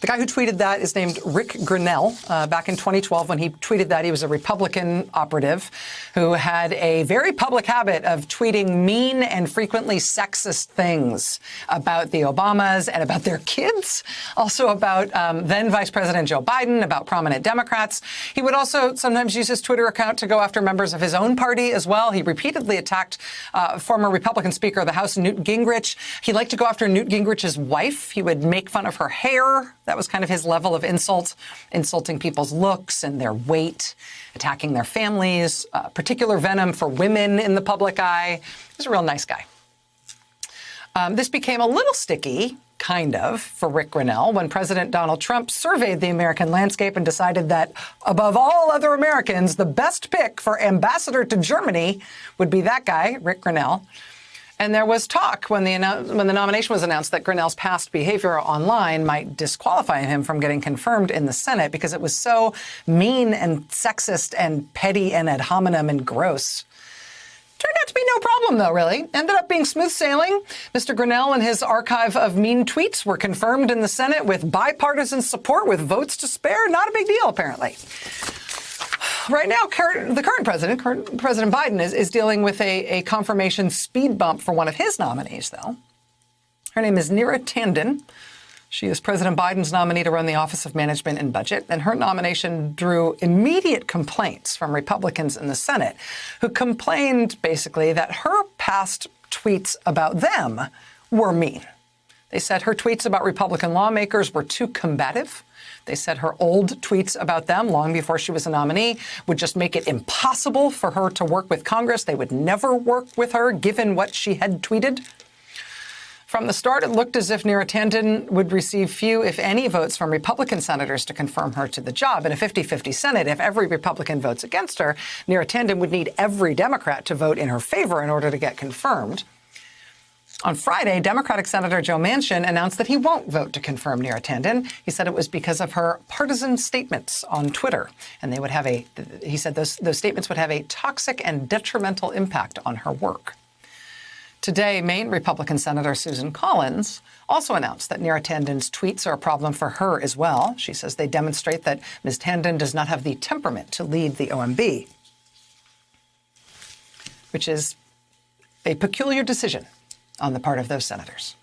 The guy who tweeted that is named Rick Grinnell. Back in 2012, when he tweeted that, he was a Republican operative who had a very public habit of tweeting mean and frequently sexist things about the Obamas and about their kids, also about then Vice President Joe Biden, about prominent Democrats. He would also sometimes use his Twitter account to go after members of his own party as well. He repeatedly attacked former Republican Speaker of the House, Newt Gingrich. He liked to go after Newt Gingrich's wife. He would make fun of her hair. That was kind of his level of insult, insulting people's looks and their weight, attacking their families, particular venom for women in the public eye. He was a real nice guy. This became a little sticky, kind of, for Rick Grinnell when President Donald Trump surveyed the American landscape and decided that, above all other Americans, the best pick for ambassador to Germany would be that guy, Rick Grinnell. And there was talk when the nomination was announced that Grinnell's past behavior online might disqualify him from getting confirmed in the Senate because it was so mean and sexist and petty and ad hominem and gross. Turned out to be no problem, though, really. Ended up being smooth sailing. Mr. Grinnell and his archive of mean tweets were confirmed in the Senate with bipartisan support with votes to spare. Not a big deal, apparently. Right now, the current President Biden, is dealing with a confirmation speed bump for one of his nominees, though. Her name is Neera Tanden. She is President Biden's nominee to run the Office of Management and Budget, and her nomination drew immediate complaints from Republicans in the Senate, who complained, basically, that her past tweets about them were mean. They said her tweets about Republican lawmakers were too combative. They said her old tweets about them, long before she was a nominee, would just make it impossible for her to work with Congress. They would never work with her, given what she had tweeted. From the start, it looked as if Neera Tanden would receive few, if any, votes from Republican senators to confirm her to the job. In a 50-50 Senate, if every Republican votes against her, Neera Tanden would need every Democrat to vote in her favor in order to get confirmed. On Friday, Democratic Senator Joe Manchin announced that he won't vote to confirm Neera Tanden. He said it was because of her partisan statements on Twitter, and they would have he said those statements would have a toxic and detrimental impact on her work. Today, Maine Republican Senator Susan Collins also announced that Neera Tanden's tweets are a problem for her as well. She says they demonstrate that Ms. Tanden does not have the temperament to lead the OMB, which is a peculiar decision on the part of those senators,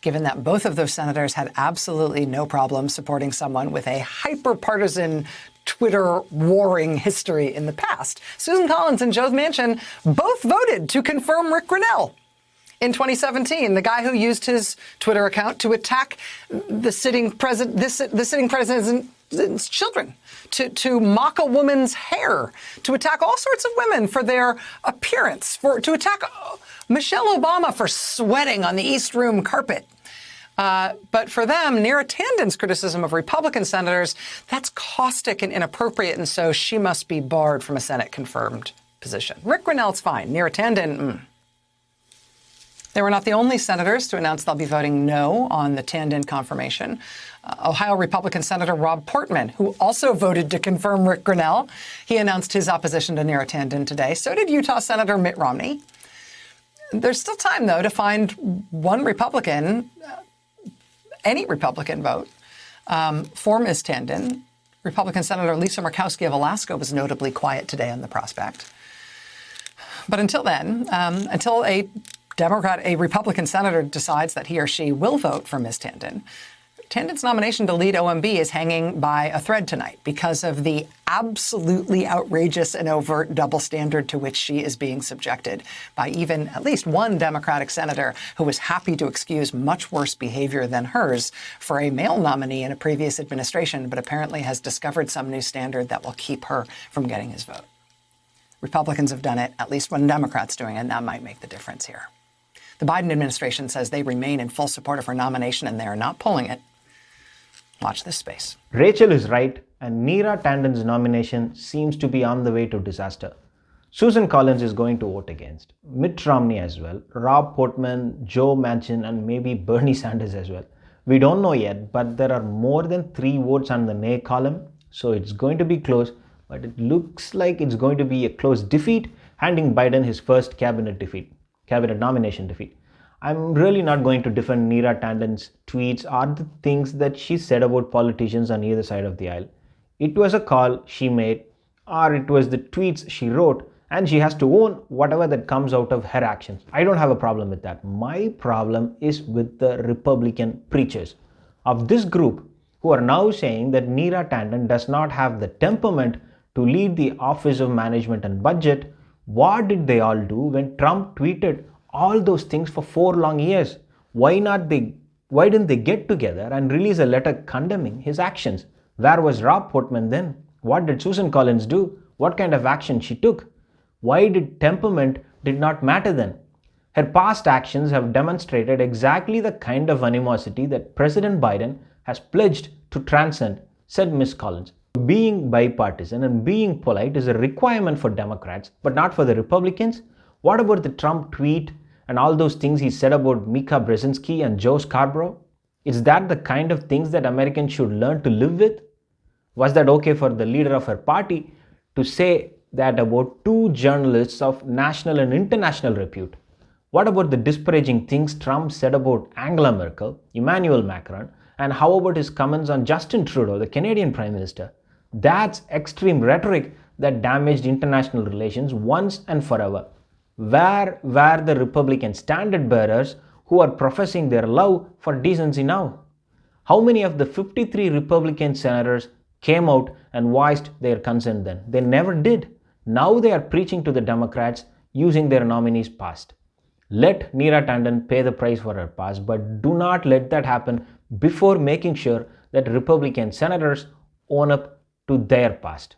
given that both of those senators had absolutely no problem supporting someone with a hyper-partisan Twitter warring history in the past. Susan Collins and Joe Manchin both voted to confirm Rick Grinnell in 2017, the guy who used his Twitter account to attack the sitting president's children, to mock a woman's hair, to attack all sorts of women for their appearance, to attack Michelle Obama for sweating on the East Room carpet. But for them, Neera Tanden's criticism of Republican senators, that's caustic and inappropriate, and so she must be barred from a Senate-confirmed position. Rick Grinnell's fine. Neera Tanden, They were not the only senators to announce they'll be voting no on the Tanden confirmation. Ohio Republican Senator Rob Portman, who also voted to confirm Rick Grinnell, he announced his opposition to Neera Tanden today. So did Utah Senator Mitt Romney. There's still time, though, to find one Republican, any Republican vote for Ms. Tanden. Republican Senator Lisa Murkowski of Alaska was notably quiet today on the prospect. But until then, until a Republican senator decides that he or she will vote for Ms. Tanden, Tanden's nomination to lead OMB is hanging by a thread tonight because of the absolutely outrageous and overt double standard to which she is being subjected by even at least one Democratic senator who was happy to excuse much worse behavior than hers for a male nominee in a previous administration, but apparently has discovered some new standard that will keep her from getting his vote. Republicans have done it, at least one Democrat's doing it, and that might make the difference here. The Biden administration says they remain in full support of her nomination, and they are not pulling it. Watch this space. Rachel is right, and Neera Tanden's nomination seems to be on the way to disaster. Susan Collins is going to vote against. Mitt Romney as well, Rob Portman, Joe Manchin, and maybe Bernie Sanders as well. We don't know yet, but there are more than 3 votes on the nay column, so it's going to be close, but it looks like it's going to be a close defeat, handing Biden his first cabinet nomination defeat. I'm really not going to defend Neera Tanden's tweets or the things that she said about politicians on either side of the aisle. It was a call she made, or it was the tweets she wrote, and she has to own whatever that comes out of her actions. I don't have a problem with that. My problem is with the Republican preachers of this group who are now saying that Neera Tanden does not have the temperament to lead the Office of Management and Budget. What did they all do when Trump tweeted all those things for 4 long years? Why didn't they get together and release a letter condemning his actions? Where was Rob Portman then? What did Susan Collins do? What kind of action she took? Why did temperament did not matter then? Her past actions have demonstrated exactly the kind of animosity that President Biden has pledged to transcend, said Ms. Collins. Being bipartisan and being polite is a requirement for Democrats, but not for the Republicans. What about the Trump tweet and all those things he said about Mika Brzezinski and Joe Scarborough? Is that the kind of things that Americans should learn to live with? Was that okay for the leader of her party to say that about 2 journalists of national and international repute? What about the disparaging things Trump said about Angela Merkel, Emmanuel Macron, and how about his comments on Justin Trudeau, the Canadian Prime Minister? That's extreme rhetoric that damaged international relations once and forever. Where were the Republican standard bearers who are professing their love for decency now? How many of the 53 Republican senators came out and voiced their concern then? They never did. Now they are preaching to the Democrats using their nominees' past. Let Neera Tanden pay the price for her past, but do not let that happen before making sure that Republican senators own up to their past.